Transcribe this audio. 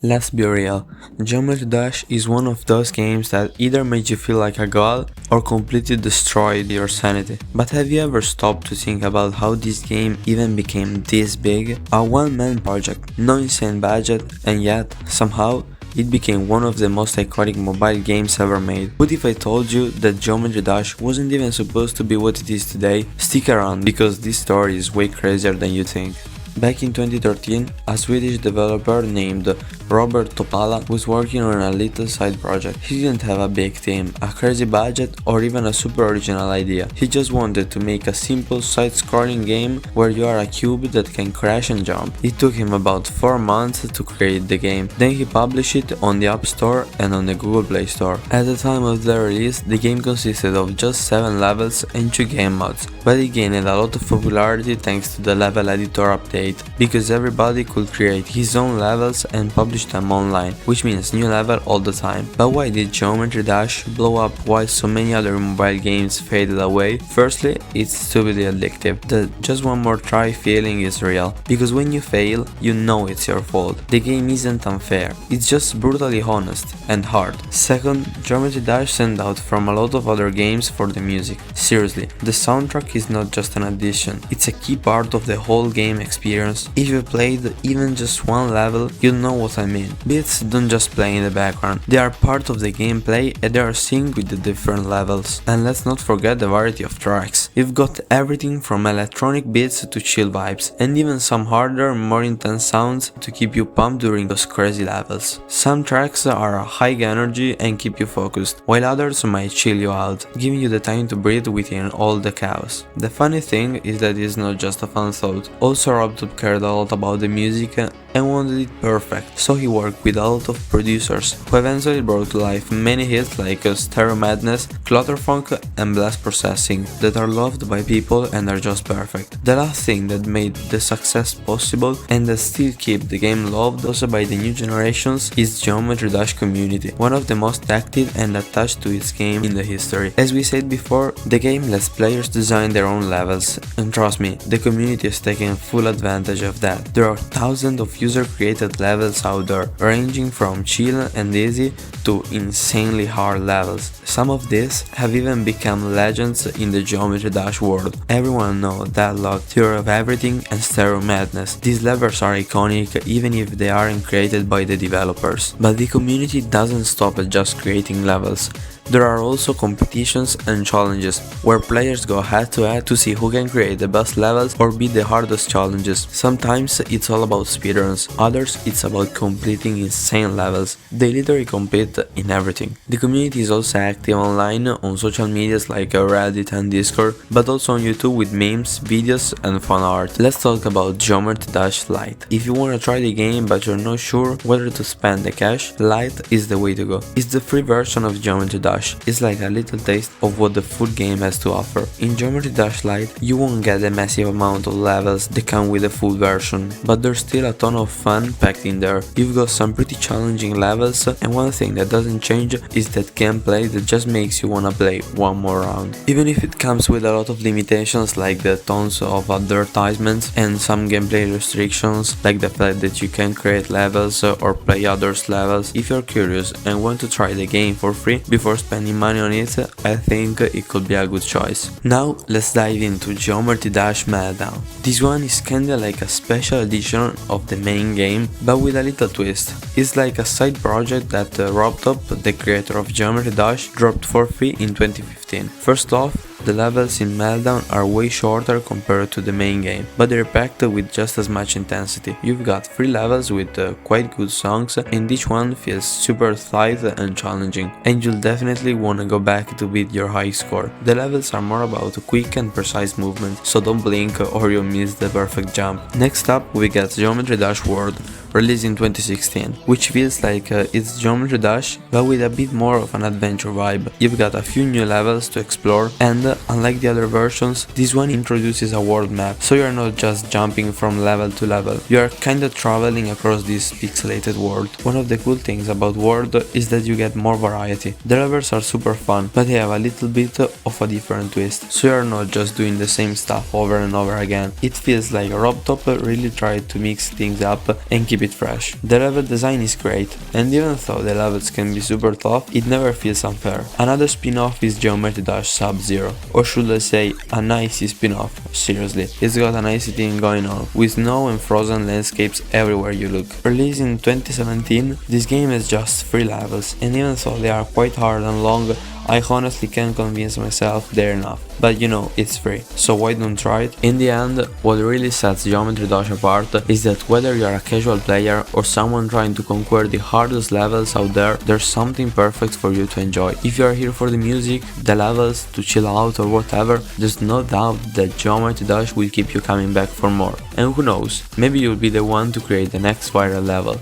Let's be real, Geometry Dash is one of those games that either made you feel like a god or completely destroyed your sanity. But have you ever stopped to think about how this game even became this big? A one-man project, no insane budget, and yet, somehow, it became one of the most iconic mobile games ever made. What if I told you that Geometry Dash wasn't even supposed to be what it is today? Stick around because this story is way crazier than you think. Back in 2013, a Swedish developer named Robert Topala was working on a little side project. He didn't have a big team, a crazy budget, or even a super original idea. He just wanted to make a simple side-scrolling game where you are a cube that can crash and jump. It took him about 4 months to create the game. Then he published it on the App Store and on the Google Play Store. At the time of the release, the game consisted of just 7 levels and 2 game modes, but it gained a lot of popularity thanks to the level editor update, because everybody could create his own levels and publish them online, which means new level all the time. But why did Geometry Dash blow up while so many other mobile games faded away? Firstly, it's stupidly addictive. The just one more try feeling is real, because when you fail, you know it's your fault. The game isn't unfair, it's just brutally honest and hard. Second, Geometry Dash stands out from a lot of other games for the music. Seriously, the soundtrack is not just an addition, it's a key part of the whole game experience. If you played even just one level, you know what I mean. Beats don't just play in the background, they are part of the gameplay and they are synced with the different levels. And let's not forget the variety of tracks. You've got everything from electronic beats to chill vibes, and even some harder, more intense sounds to keep you pumped during those crazy levels. Some tracks are high energy and keep you focused, while others might chill you out, giving you the time to breathe within all the chaos. The funny thing is that it's not just a fun thought. Also, Rob cared a lot about the music and wanted it perfect, so he worked with a lot of producers, who eventually brought to life many hits like Stereo Madness, Clutterfunk and Blast Processing that are loved by people and are just perfect. The last thing that made the success possible and that still keep the game loved also by the new generations is Geometry Dash community, one of the most active and attached to its game in the history. As we said before, the game lets players design their own levels, and trust me, the community is taking full advantage of that. There are thousands of user-created levels out there, ranging from chill and easy to insanely hard levels. Some of these have even become legends in the Geometry Dash world. Everyone knows Deadlock, Theory of Everything and Stereo Madness. These levels are iconic even if they aren't created by the developers. But the community doesn't stop at just creating levels. There are also competitions and challenges, where players go head to head to see who can create the best levels or beat the hardest challenges. Sometimes it's all about speedruns, others it's about completing insane levels. They literally compete in everything. The community is also active online on social medias like Reddit and Discord, but also on YouTube with memes, videos and fun art. Let's talk about Geometry Dash Lite. If you wanna try the game but you're not sure whether to spend the cash, Lite is the way to go. It's the free version of Geometry Dash. Is like a little taste of what the full game has to offer. In Geometry Dash Lite, you won't get the massive amount of levels that come with the full version, but there's still a ton of fun packed in there. You've got some pretty challenging levels, and one thing that doesn't change is that gameplay that just makes you wanna play one more round. Even if it comes with a lot of limitations like the tons of advertisements and some gameplay restrictions like the fact that you can't create levels or play others levels, if you're curious and want to try the game for free before spending money on it, I think it could be a good choice. Now let's dive into Geometry Dash Meltdown. This one is kinda like a special edition of the main game, but with a little twist. It's like a side project that Rob Top, the creator of Geometry Dash, dropped for free in 2015. First off, the levels in Meltdown are way shorter compared to the main game, but they're packed with just as much intensity. You've got 3 levels with quite good songs, and each one feels super tight and challenging, and you'll definitely wanna go back to beat your high score. The levels are more about quick and precise movement, so don't blink or you'll miss the perfect jump. Next up we get Geometry Dash World, released in 2016, which feels like it's Geometry Dash but with a bit more of an adventure vibe. You've got a few new levels to explore, and unlike the other versions, this one introduces a world map, so you're not just jumping from level to level, you are kinda traveling across this pixelated world. One of the cool things about World is that you get more variety. The levels are super fun, but they have a little bit of a different twist, so you're not just doing the same stuff over and over again. It feels like Rob Top really tried to mix things up and keep keep it fresh. The level design is great, and even though the levels can be super tough, it never feels unfair. Another spin-off is Geometry Dash SubZero, or should I say an icy spin-off. Seriously, it's got an icy thing going on, with snow and frozen landscapes everywhere you look. Released in 2017, this game has just 3 levels, and even though they are quite hard and long, I honestly can't convince myself they're enough. But you know, it's free, so why don't try it? In the end, what really sets Geometry Dash apart is that whether you're a casual player or someone trying to conquer the hardest levels out there, there's something perfect for you to enjoy. If you're here for the music, the levels, to chill out or whatever, there's no doubt that Geometry Dash will keep you coming back for more. And who knows, maybe you'll be the one to create the next viral level.